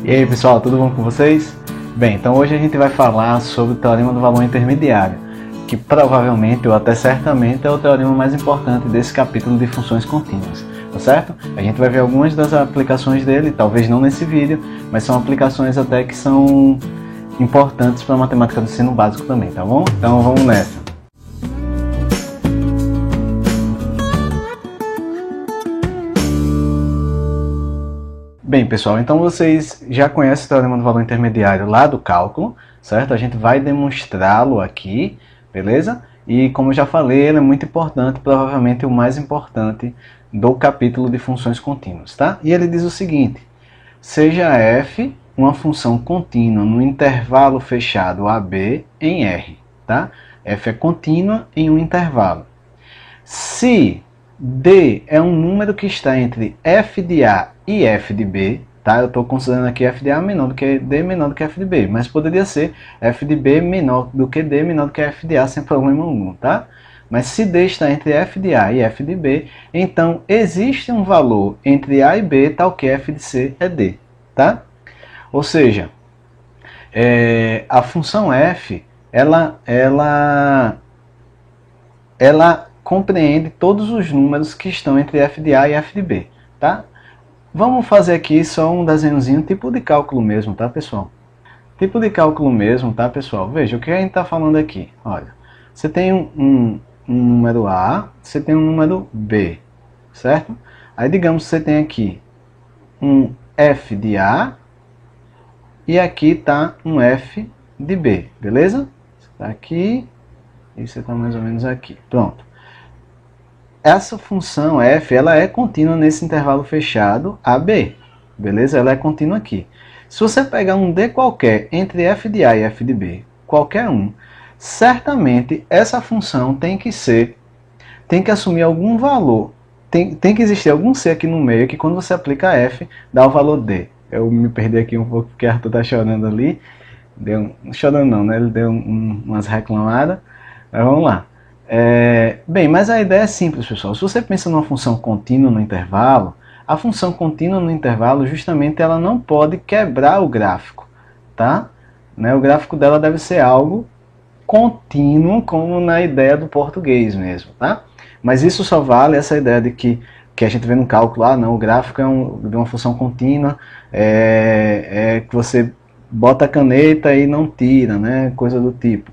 E aí pessoal, tudo bom com vocês? Bem, então hoje a gente vai falar sobre o teorema do valor intermediário, que provavelmente ou até certamente é o teorema mais importante desse capítulo de funções contínuas, tá certo? A gente vai ver algumas das aplicações dele, talvez não nesse vídeo, mas são aplicações até que são importantes para a matemática do ensino básico também, tá bom? Então vamos nessa! Bem pessoal, então vocês já conhecem o teorema do valor intermediário lá do cálculo, certo? A gente vai demonstrá-lo aqui, beleza? E como eu já falei, ele é muito importante, provavelmente o mais importante do capítulo de funções contínuas, tá? E ele diz o seguinte: seja f uma função contínua no intervalo fechado AB em R, tá? F é contínua em um intervalo. Se D é um número que está entre f de A e f de B, tá? Eu estou considerando aqui f de A menor do que D, menor do que f de B, mas poderia ser f de B menor do que D, menor do que f de A, sem problema algum, tá? Mas se D está entre f de A e f de B, então existe um valor entre A e B tal que f de C é D, tá? Ou seja, a função f, ela compreende todos os números que estão entre f de A e f de B, tá? Vamos fazer aqui só um desenhozinho, tipo de cálculo mesmo, tá, pessoal? Tipo de cálculo mesmo, tá, pessoal? Veja, o que a gente está falando aqui? Olha, você tem um número A, você tem um número B, certo? Aí, digamos que você tem aqui um f de A e aqui está um f de B, beleza? Você está aqui e você está mais ou menos aqui, pronto. Essa função f, ela é contínua nesse intervalo fechado AB, beleza? Ela é contínua aqui. Se você pegar um D qualquer entre f de A e f de B, qualquer um, certamente essa função tem que assumir algum valor, tem que existir algum C aqui no meio, que quando você aplica f, dá o valor D. Eu me perdi aqui um pouco porque Arthur tá chorando ali, chorando não, né? Ele deu umas reclamadas, mas vamos lá. Bem, mas a ideia é simples, pessoal. Se você pensa numa função contínua no intervalo, a função contínua no intervalo, justamente, ela não pode quebrar o gráfico, tá? O gráfico dela deve ser algo contínuo, como na ideia do português mesmo, tá? Mas isso só vale essa ideia de que a gente vê no cálculo, não, o gráfico é de uma função contínua, que você bota a caneta e não tira, né? Coisa do tipo.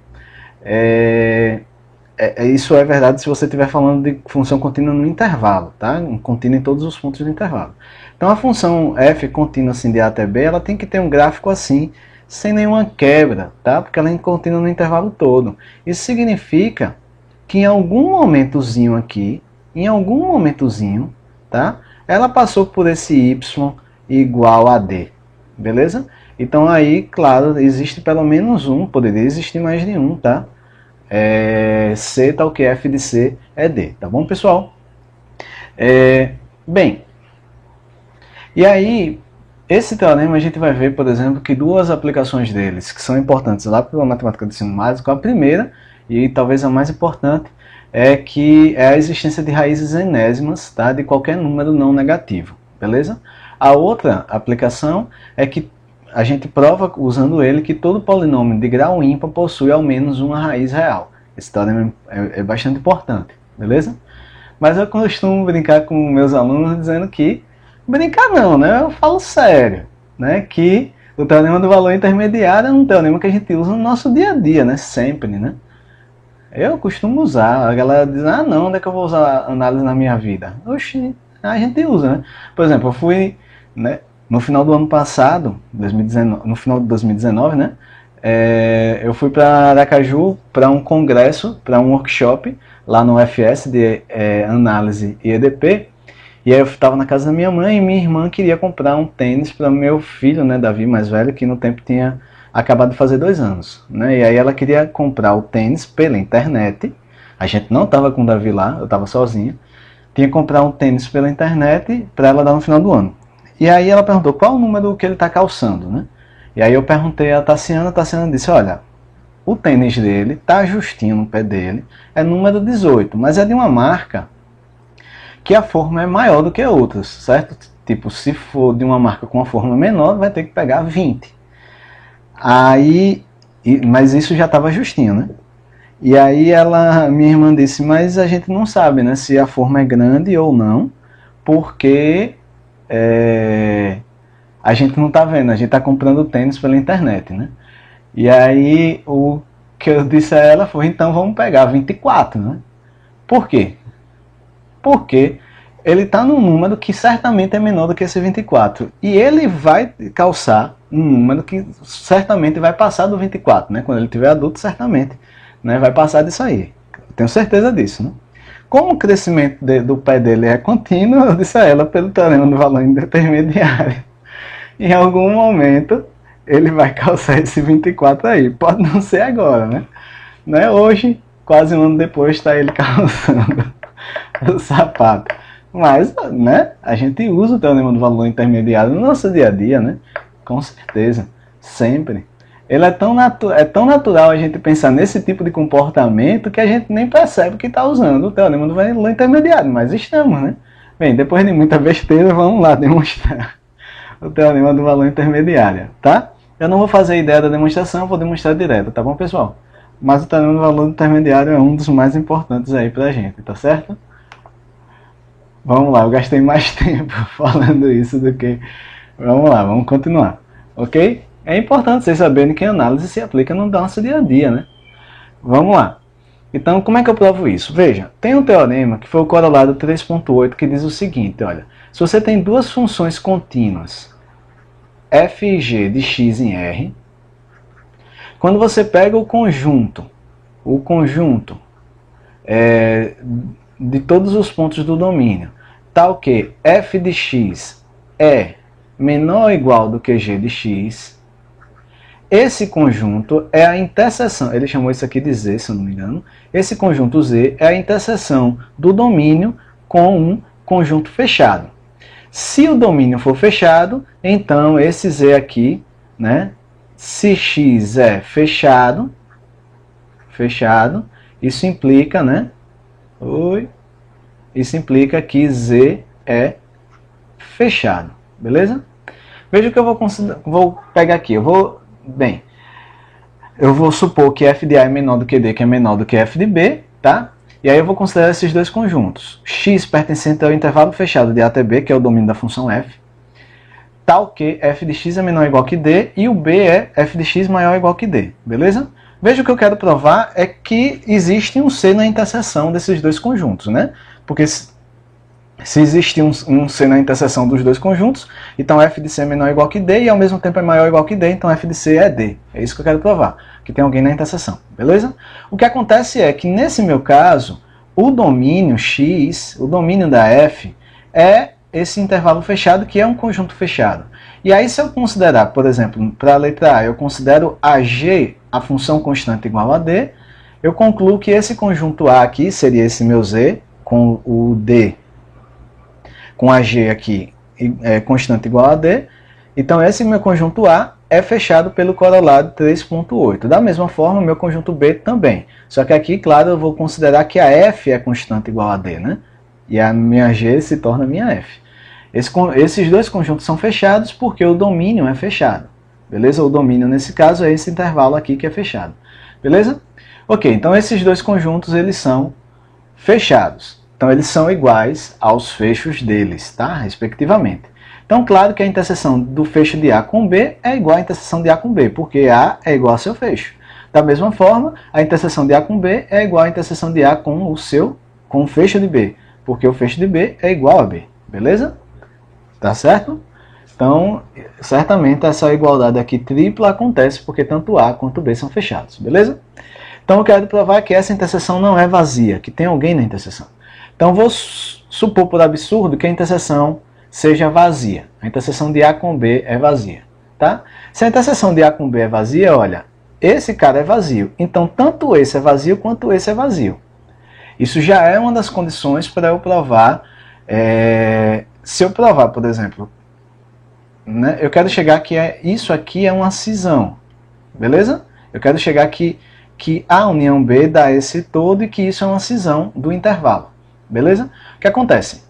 Isso é verdade se você estiver falando de função contínua no intervalo, tá? Contínua em todos os pontos do intervalo. Então a função f contínua assim, de A até B, ela tem que ter um gráfico assim, sem nenhuma quebra, tá? Porque ela é contínua no intervalo todo. Isso significa que em algum momentozinho aqui, tá? Ela passou por esse y igual a D, beleza? Então aí, claro, existe pelo menos um, poderia existir mais de um, tá? C tal que f de C é D, tá bom, pessoal? Bem, e aí, esse teorema a gente vai ver, por exemplo, que duas aplicações deles, que são importantes lá para a matemática do ensino básico. A primeira, e talvez a mais importante, é a existência de raízes enésimas, tá, de qualquer número não negativo, beleza? A outra aplicação é que a gente prova, usando ele, que todo polinômio de grau ímpar possui ao menos uma raiz real. Esse teorema é bastante importante, beleza? Mas eu costumo brincar com meus alunos dizendo que, brincar não, né? Eu falo sério, né? Que o teorema do valor intermediário é um teorema que a gente usa no nosso dia a dia, né? Sempre, né? Eu costumo usar. A galera diz, não, onde é que eu vou usar análise na minha vida? Oxi, a gente usa, né? Por exemplo, eu fui, né? No final do ano passado, 2019, no final de 2019, né? Eu fui para Aracaju para um congresso, para um workshop lá no UFS de análise e EDP. E aí eu estava na casa da minha mãe e minha irmã queria comprar um tênis para meu filho, né, Davi, mais velho, que no tempo tinha acabado de fazer 2 anos. Né? E aí ela queria comprar o tênis pela internet. A gente não estava com o Davi lá, eu estava sozinho. Tinha que comprar um tênis pela internet para ela dar no final do ano. E aí ela perguntou qual o número que ele está calçando, né? E aí eu perguntei a Tassiana disse, olha, o tênis dele está justinho no pé dele, é número 18, mas é de uma marca que a forma é maior do que outras, certo? Tipo, se for de uma marca com uma forma menor, vai ter que pegar 20. Aí, mas isso já estava justinho, né? E aí minha irmã disse, mas a gente não sabe, né, se a forma é grande ou não, porque a gente não está vendo, a gente está comprando tênis pela internet, né? E aí o que eu disse a ela foi, então vamos pegar 24, né? Por quê? Porque ele está num número que certamente é menor do que esse 24. E ele vai calçar um número que certamente vai passar do 24, né? Quando ele tiver adulto, certamente, né, vai passar disso aí. Tenho certeza disso, né? Como o crescimento do pé dele é contínuo, eu disse a ela pelo teorema do valor intermediário. Em algum momento, ele vai calçar esse 24 aí. Pode não ser agora, né? Hoje, quase um ano depois, está ele calçando o sapato. Mas, né, a gente usa o teorema do valor intermediário no nosso dia a dia, né? Com certeza, sempre. Ele é tão natural a gente pensar nesse tipo de comportamento que a gente nem percebe que está usando o teorema do valor intermediário, mas estamos, né? Bem, depois de muita besteira, vamos lá demonstrar o teorema do valor intermediário, tá? Eu não vou fazer a ideia da demonstração, vou demonstrar direto, tá bom, pessoal? Mas o teorema do valor intermediário é um dos mais importantes aí pra gente, tá certo? Vamos lá, eu gastei mais tempo falando isso do que... Vamos lá, vamos continuar, ok? É importante vocês saberem que a análise se aplica no nosso dia a dia, né? Vamos lá. Então, como é que eu provo isso? Veja, tem um teorema que foi o corolado 3.8 que diz o seguinte, olha, se você tem duas funções contínuas, f e g de x em R, quando você pega o conjunto de todos os pontos do domínio, tal que f de x é menor ou igual do que g de x, esse conjunto é a interseção, ele chamou isso aqui de Z, se eu não me engano, esse conjunto Z é a interseção do domínio com um conjunto fechado. Se o domínio for fechado, então esse Z aqui, né, se x é fechado, isso implica, né, isso implica que Z é fechado, beleza? Veja o que eu vou pegar aqui, eu vou supor que f de A é menor do que D, que é menor do que f de B, tá? E aí eu vou considerar esses dois conjuntos. X pertencente ao intervalo fechado de A até B, que é o domínio da função f, tal que f de x é menor ou igual que D, e o B é f de x maior ou igual que D, beleza? Veja, o que eu quero provar é que existe um C na interseção desses dois conjuntos, né? Porque se existe um C na interseção dos dois conjuntos, então f de C é menor ou igual que D, e ao mesmo tempo é maior ou igual que D, então f de C é D. É isso que eu quero provar, que tem alguém na interseção, beleza? O que acontece é que, nesse meu caso, o domínio X, o domínio da f, é esse intervalo fechado, que é um conjunto fechado. E aí, se eu considerar, por exemplo, para a letra A, eu considero AG a função constante igual a D, eu concluo que esse conjunto A aqui seria esse meu Z, com o D com a G aqui constante igual a D. Então esse meu conjunto A é fechado pelo corolado 3.8. Da mesma forma, o meu conjunto B também. Só que aqui, claro, eu vou considerar que a F é constante igual a D, né? E a minha G se torna minha F. Esses dois conjuntos são fechados porque o domínio é fechado. Beleza? O domínio, nesse caso, é esse intervalo aqui que é fechado. Beleza? Ok, então esses dois conjuntos, eles são fechados. Então, eles são iguais aos fechos deles, tá? Respectivamente. Então, claro que a interseção do fecho de A com B é igual à interseção de A com B, porque A é igual ao seu fecho. Da mesma forma, a interseção de A com B é igual à interseção de A com o fecho de B, porque o fecho de B é igual a B. Beleza? Tá certo? Então, certamente essa igualdade aqui tripla acontece porque tanto A quanto B são fechados. Beleza? Então, eu quero provar que essa interseção não é vazia, que tem alguém na interseção. Então, vou supor por absurdo que a interseção seja vazia. A interseção de A com B é vazia. Tá? Se a interseção de A com B é vazia, olha, esse cara é vazio. Então, tanto esse é vazio quanto esse é vazio. Isso já é uma das condições para eu provar. Se eu provar, por exemplo, né, eu quero chegar que isso aqui é uma cisão. Beleza? Eu quero chegar que A união B dá esse todo e que isso é uma cisão do intervalo. Beleza? O que acontece?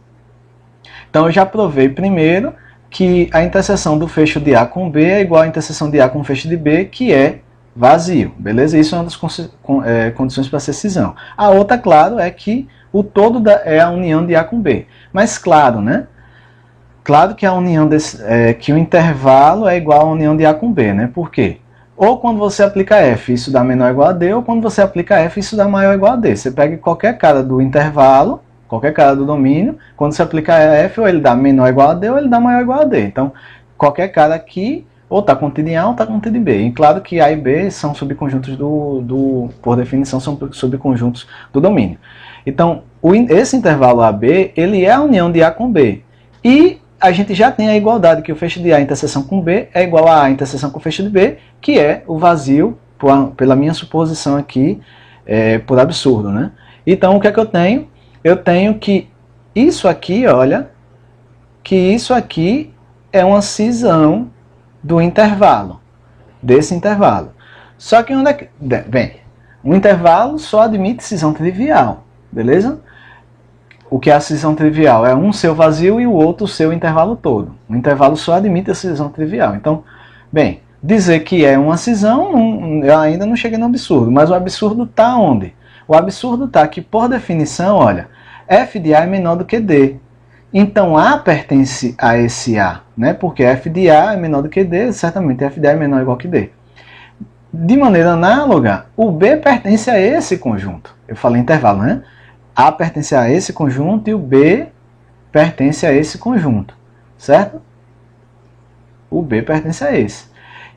Então eu já provei primeiro que a interseção do fecho de A com B é igual à interseção de A com o fecho de B, que é vazio, beleza? Isso é uma das condições para ser cisão. A outra, claro, é que o todo é a união de A com B. Mas claro, né? Claro que a união que o intervalo é igual à união de A com B, né? Por quê? Ou quando você aplica F, isso dá menor ou igual a D, ou quando você aplica F, isso dá maior ou igual a D. Você pega qualquer cara do intervalo, qualquer cara do domínio, quando você aplica F, ou ele dá menor ou igual a D, ou ele dá maior ou igual a D. Então, qualquer cara aqui, ou está contido em A, ou está contido em B. E claro que A e B são subconjuntos por definição, são subconjuntos do domínio. Então, esse intervalo AB, ele é a união de A com B. E a gente já tem a igualdade que o fecho de A interseção com B é igual a A interseção com o fecho de B, que é o vazio, pela minha suposição aqui, por absurdo, né? Então, o que é que eu tenho? Eu tenho que isso aqui, olha, que isso aqui é uma cisão do intervalo, desse intervalo. Só que onde é que... Bem, um intervalo só admite cisão trivial, beleza? O que é a cisão trivial? É um seu vazio e o outro seu intervalo todo. O intervalo só admite a cisão trivial. Então, bem, dizer que é uma cisão, eu ainda não cheguei no absurdo. Mas o absurdo está onde? O absurdo está que, por definição, olha, f de A é menor do que D. Então, A pertence a esse A, né? Porque f de A é menor do que D, certamente f de A é menor ou igual que D. De maneira análoga, o B pertence a esse conjunto. Eu falei intervalo, né? A pertence a esse conjunto e o B pertence a esse conjunto, certo? O B pertence a esse.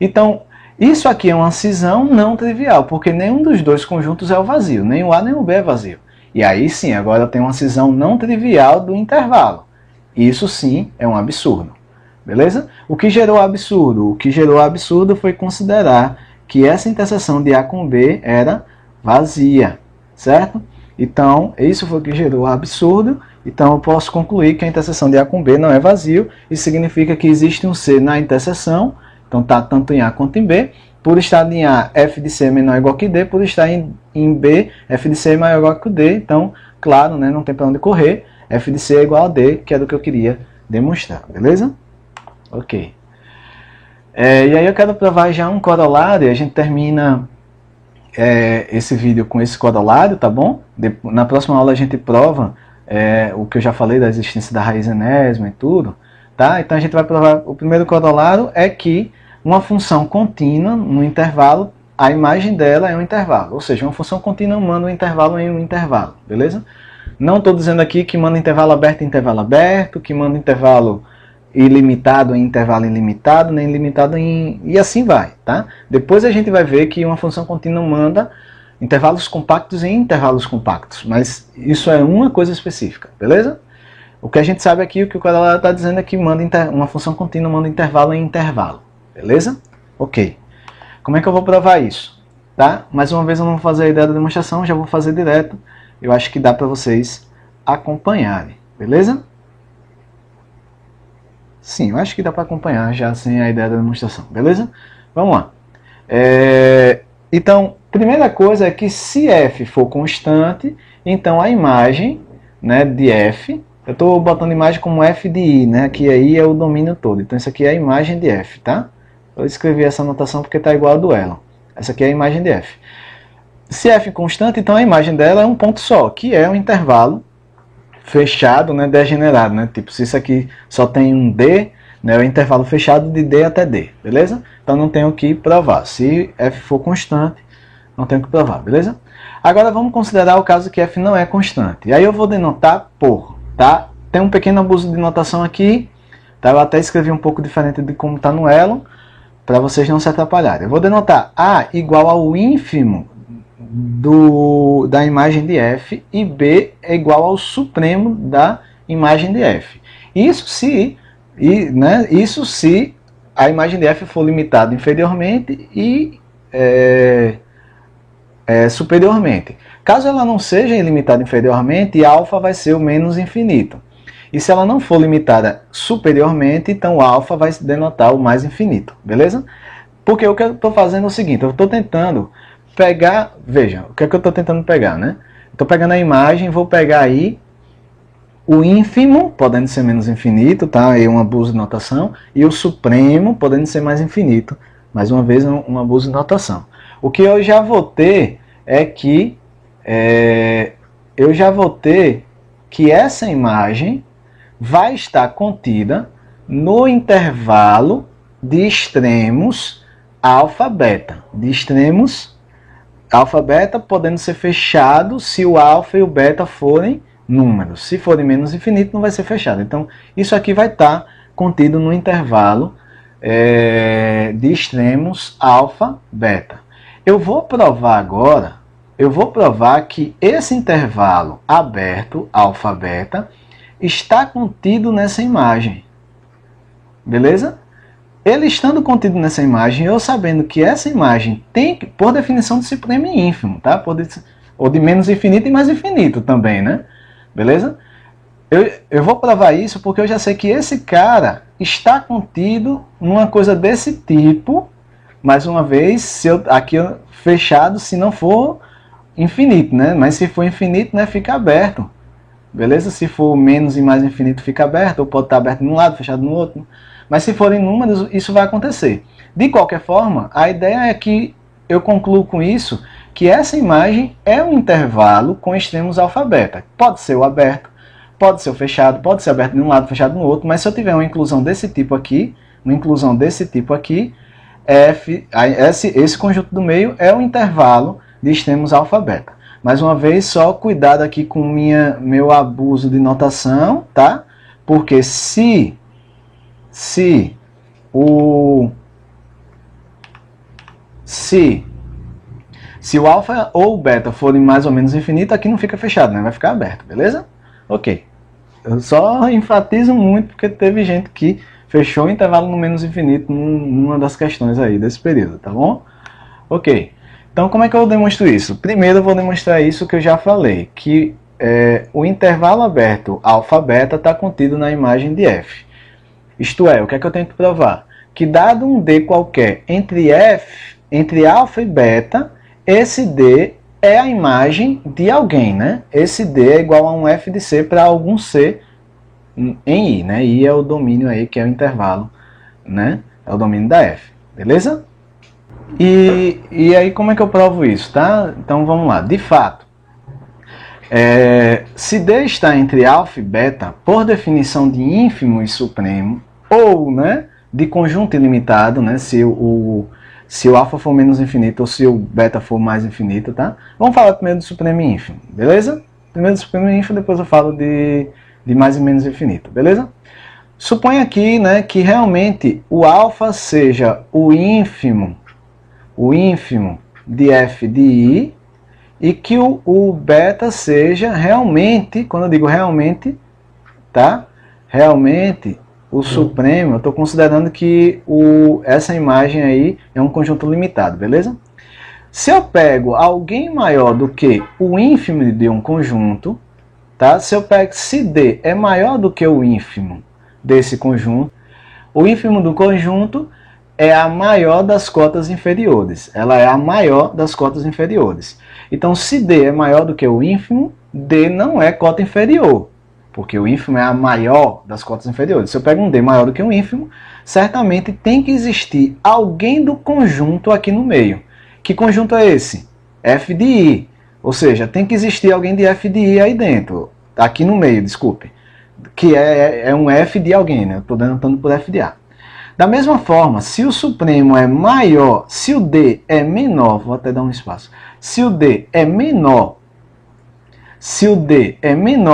Então, isso aqui é uma cisão não trivial, porque nenhum dos dois conjuntos é o vazio, nem o A nem o B é vazio. E aí sim, agora tem uma cisão não trivial do intervalo. Isso sim é um absurdo, beleza? O que gerou absurdo? O que gerou absurdo foi considerar que essa interseção de A com B era vazia, certo? Então, isso foi o que gerou o absurdo. Então, eu posso concluir que a interseção de A com B não é vazio. Isso significa que existe um C na interseção. Então, está tanto em A quanto em B. Por estar em A, f de C é menor ou igual que D. Por estar em B, f de C é maior ou igual que D. Então, claro, né, não tem para onde correr. F de C é igual a D, que é do que eu queria demonstrar. Beleza? Ok. E aí eu quero provar já um corolário. E a gente termina... esse vídeo com esse corolário, tá bom? Na próxima aula a gente prova o que eu já falei da existência da raiz enésima e tudo, tá? Então a gente vai provar, o primeiro corolário é que uma função contínua no intervalo, a imagem dela é um intervalo, ou seja, uma função contínua manda um intervalo em um intervalo, beleza? Não estou dizendo aqui que manda intervalo aberto, que manda intervalo ilimitado em intervalo ilimitado, nem limitado em... e assim vai, tá? Depois a gente vai ver que uma função contínua manda intervalos compactos em intervalos compactos, mas isso é uma coisa específica, beleza? O que a gente sabe aqui, o que o corolário está dizendo é que uma função contínua manda intervalo em intervalo, beleza? Ok. Como é que eu vou provar isso? Tá? Mais uma vez eu não vou fazer a ideia da demonstração, já vou fazer direto. Eu acho que dá para vocês acompanharem, beleza? Sim, eu acho que dá para acompanhar já sem a ideia da demonstração, beleza? Vamos lá. Então, primeira coisa é que se f for constante, então a imagem, né, de f, eu estou botando imagem como f de i, né, que aí é o domínio todo. Então isso aqui é a imagem de f, tá? Eu escrevi essa anotação porque está igual a do ela. Essa aqui é a imagem de f. Se f é constante, então a imagem dela é um ponto só, que é um intervalo fechado, né, degenerado, né? Tipo, se isso aqui só tem um D, né, é o intervalo fechado de D até D, beleza? Então não tenho que provar. Se f for constante, não tenho que provar, beleza? Agora vamos considerar o caso que f não é constante. E aí eu vou denotar por, tá? Tem um pequeno abuso de notação aqui, tá? Eu até escrevi um pouco diferente de como está no elo, para vocês não se atrapalharem. Eu vou denotar A igual ao ínfimo da imagem de f e B é igual ao supremo da imagem de f. Isso se a imagem de f for limitada inferiormente e superiormente. Caso ela não seja ilimitada inferiormente, alfa vai ser o menos infinito. E se ela não for limitada superiormente, então alfa vai denotar o mais infinito, beleza? Porque o que eu estou fazendo é o seguinte, eu estou tentando pegar, veja, o que é que eu estou tentando pegar, né? Estou pegando a imagem, vou pegar aí o ínfimo, podendo ser menos infinito, tá? Aí um abuso de notação, e o supremo, podendo ser mais infinito. Mais uma vez, um abuso de notação. O que eu já vou ter é que essa imagem vai estar contida no intervalo de extremos alfa, beta. De extremos alfa, beta, podendo ser fechado se o alfa e o beta forem números. Se forem menos infinito, não vai ser fechado. Então, isso aqui vai estar contido no intervalo de extremos alfa, beta. Eu vou provar agora, que esse intervalo aberto, alfa, beta, está contido nessa imagem. Beleza? Ele estando contido nessa imagem, eu sabendo que essa imagem tem, por definição, de supremo e ínfimo, tá? Ou de menos infinito e mais infinito também, né? Beleza? Eu vou provar isso porque eu já sei que esse cara está contido numa coisa desse tipo, mais uma vez, aqui fechado, se não for infinito, né? Mas se for infinito, né, fica aberto. Beleza? Se for menos e mais infinito, fica aberto, ou pode estar aberto de um lado, fechado no outro. Mas se forem números, isso vai acontecer. De qualquer forma, a ideia é que eu concluo com isso que essa imagem é um intervalo com extremos alfa, beta. Pode ser o aberto, pode ser o fechado, pode ser aberto de um lado, fechado no outro, mas se eu tiver uma inclusão desse tipo aqui, esse conjunto do meio é o intervalo de extremos alfa, beta. Mais uma vez, só cuidado aqui com meu abuso de notação, tá? Porque se o alfa ou o beta forem mais ou menos infinito, aqui não fica fechado, né? Vai ficar aberto, beleza? Ok. Eu só enfatizo muito porque teve gente que fechou o intervalo no menos infinito numa das questões aí desse período, tá bom? Ok. Então, como é que eu demonstro isso? Primeiro eu vou demonstrar isso que eu já falei, que o intervalo aberto alfa-beta está contido na imagem de f. Isto é, o que é que eu tenho que provar? Que dado um D qualquer entre alfa e beta, esse D é a imagem de alguém, né? Esse D é igual a um f de C para algum C em I, né? I é o domínio aí, que é o intervalo, né? É o domínio da f, beleza? E aí como é que eu provo isso, tá? Então vamos lá. De fato, se D está entre alfa e beta, por definição de ínfimo e supremo, ou, né, de conjunto ilimitado, né, se o alfa for menos infinito ou se o beta for mais infinito, tá? Vamos falar primeiro do supremo e ínfimo, beleza? Primeiro do supremo e ínfimo, depois eu falo de mais e menos infinito, beleza? Suponha aqui, né, que realmente o alfa seja o ínfimo de f de i, e que o beta seja realmente, quando eu digo realmente, tá? Realmente o supremo, eu estou considerando que essa imagem aí é um conjunto limitado, beleza? Se eu pego alguém maior do que o ínfimo de um conjunto, tá? Se D é maior do que o ínfimo desse conjunto, o ínfimo do conjunto é a maior das cotas inferiores. Ela é a maior das cotas inferiores. Então, se D é maior do que o ínfimo, D não é cota inferior, porque o ínfimo é a maior das cotas inferiores. Se eu pego um D maior do que um ínfimo, certamente tem que existir alguém do conjunto aqui no meio. Que conjunto é esse? F de I. Ou seja, tem que existir alguém de F de I aí dentro. Aqui no meio, desculpe. Que é um F de alguém, né? Eu estou denotando por F de A. Da mesma forma, se o supremo é maior, se o D é menor, vou até dar um espaço, se o D é menor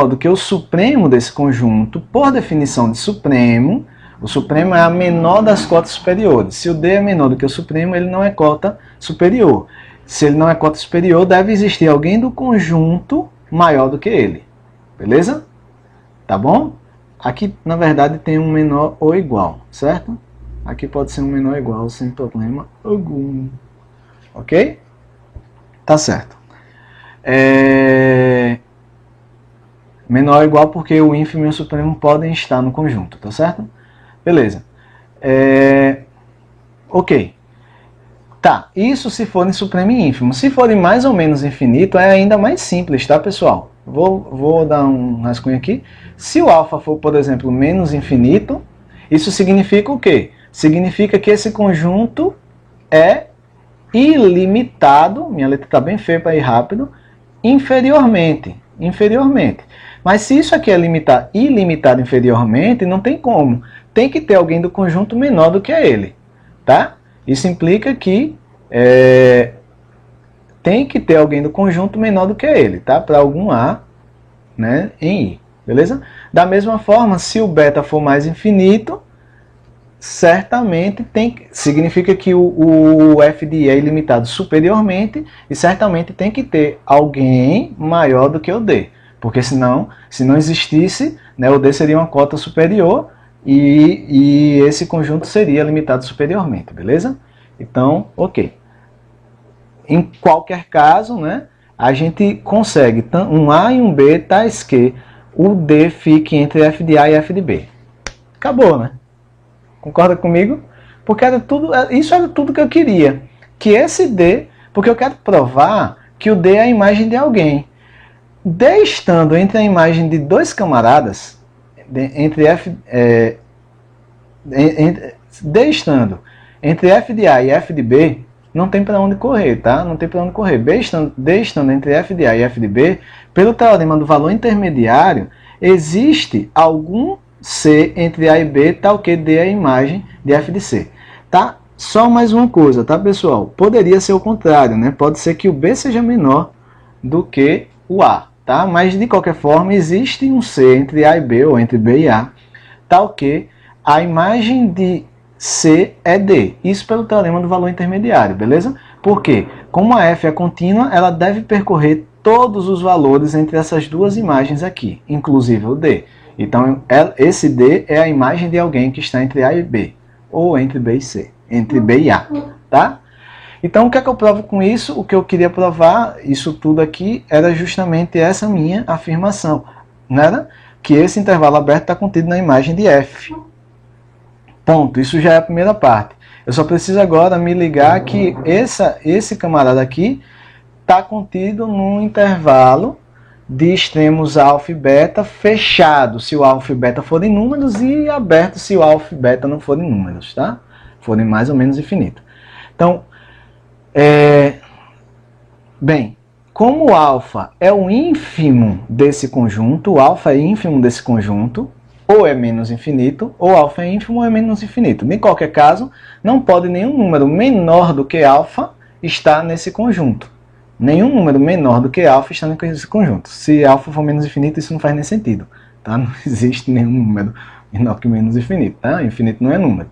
do que o supremo desse conjunto, por definição de supremo, o supremo é a menor das cotas superiores. Se o D é menor do que o supremo, ele não é cota superior. Se ele não é cota superior, deve existir alguém do conjunto maior do que ele. Beleza? Tá bom? Aqui, na verdade, tem um menor ou igual, certo? Aqui pode ser um menor ou igual, sem problema algum. Ok? Tá certo. Menor ou igual porque o ínfimo e o supremo podem estar no conjunto, tá certo? Beleza. Ok. Tá, isso se forem supremo e ínfimo. Se forem mais ou menos infinito, é ainda mais simples, tá, pessoal? Vou dar um rascunho aqui. Se o alfa for, por exemplo, menos infinito, isso significa o quê? Significa que esse conjunto é ilimitado, minha letra está bem feia para ir rápido, inferiormente. Mas se isso aqui é ilimitado inferiormente, não tem como. Tem que ter alguém do conjunto menor do que ele. Tá? Isso implica que tem que ter alguém do conjunto menor do que ele, tá? Para algum A, né, em I. Beleza? Da mesma forma, se o beta for mais infinito, certamente significa que o f de I é ilimitado superiormente e certamente tem que ter alguém maior do que o D. Porque senão, se não existisse, né, o D seria uma cota superior e esse conjunto seria limitado superiormente, beleza? Então, ok. Em qualquer caso, né, a gente consegue um A e um B tais que o D fique entre f de A e f de B. Acabou, né? Concorda comigo? Porque isso era tudo que eu queria. Que esse D, porque eu quero provar que o D é a imagem de alguém. D estando entre a imagem de dois camaradas, D estando entre f de A e f de B, não tem para onde correr, tá? Não tem para onde correr. D estando entre f de A e f de B, pelo teorema do valor intermediário, existe algum C entre A e B, tal que D é a imagem de f de C. Tá? Só mais uma coisa, tá, pessoal? Poderia ser o contrário, né? Pode ser que o B seja menor do que o A, tá? Mas, de qualquer forma, existe um C entre A e B, ou entre B e A, tal que a imagem de C é D. Isso pelo teorema do valor intermediário, beleza? Porque, como a f é contínua, ela deve percorrer todos os valores entre essas duas imagens aqui, inclusive o D. Então, esse D é a imagem de alguém que está entre A e B, ou entre B e C, entre B e A, tá? Então, o que é que eu provo com isso? O que eu queria provar, isso tudo aqui, era justamente essa minha afirmação, né? Que esse intervalo aberto está contido na imagem de F. Ponto. Isso já é a primeira parte. Eu só preciso agora me ligar que esse camarada aqui está contido num intervalo de extremos alfa e beta fechado, se o alfa e beta forem números, e aberto se o alfa e beta não forem números, tá? Forem mais ou menos infinito. Então, bem, como o alfa é o ínfimo desse conjunto, o alfa é ínfimo desse conjunto, ou é menos infinito, ou alfa é ínfimo ou é menos infinito. Em qualquer caso, não pode nenhum número menor do que alfa estar nesse conjunto. Nenhum número menor do que alfa está nesse conjunto. Se alfa for menos infinito, isso não faz nem sentido. Tá? Não existe nenhum número menor que menos infinito. Tá? Infinito não é número.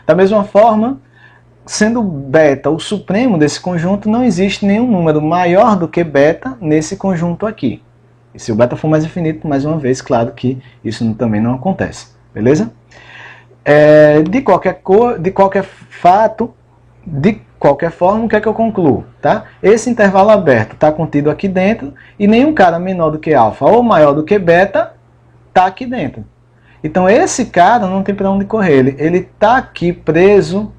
Da mesma forma, sendo beta o supremo desse conjunto, não existe nenhum número maior do que beta nesse conjunto aqui. E se o beta for mais infinito, mais uma vez, claro que isso também não acontece. Beleza? De qualquer forma, o que é que eu concluo? Tá? Esse intervalo aberto está contido aqui dentro e nenhum cara menor do que alfa ou maior do que beta está aqui dentro. Então esse cara não tem para onde correr, ele está aqui preso.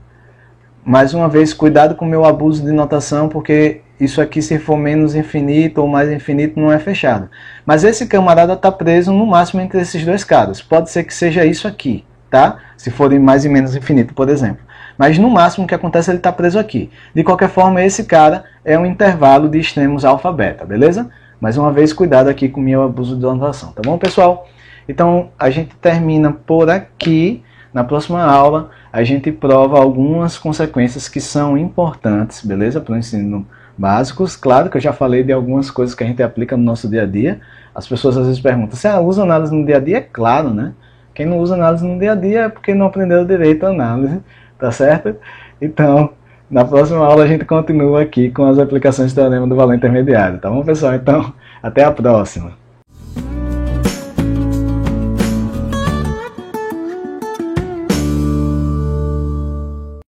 Mais uma vez, cuidado com o meu abuso de notação, porque isso aqui, se for menos infinito ou mais infinito, não é fechado. Mas esse camarada está preso no máximo entre esses dois caras. Pode ser que seja isso aqui, tá? Se forem mais e menos infinito, por exemplo. Mas no máximo o que acontece é ele está preso aqui. De qualquer forma, esse cara é um intervalo de extremos alfa beta, beleza? Mais uma vez, cuidado aqui com o meu abuso de notação, tá bom, pessoal? Então, a gente termina por aqui. Na próxima aula, a gente prova algumas consequências que são importantes, beleza? Para o ensino básicos. Claro que eu já falei de algumas coisas que a gente aplica no nosso dia a dia. As pessoas às vezes perguntam, você usa análise no dia a dia? É claro, né? Quem não usa análise no dia a dia é porque não aprendeu direito a análise, tá certo? Então, na próxima aula a gente continua aqui com as aplicações do teorema do valor intermediário, tá bom, pessoal? Então, até a próxima!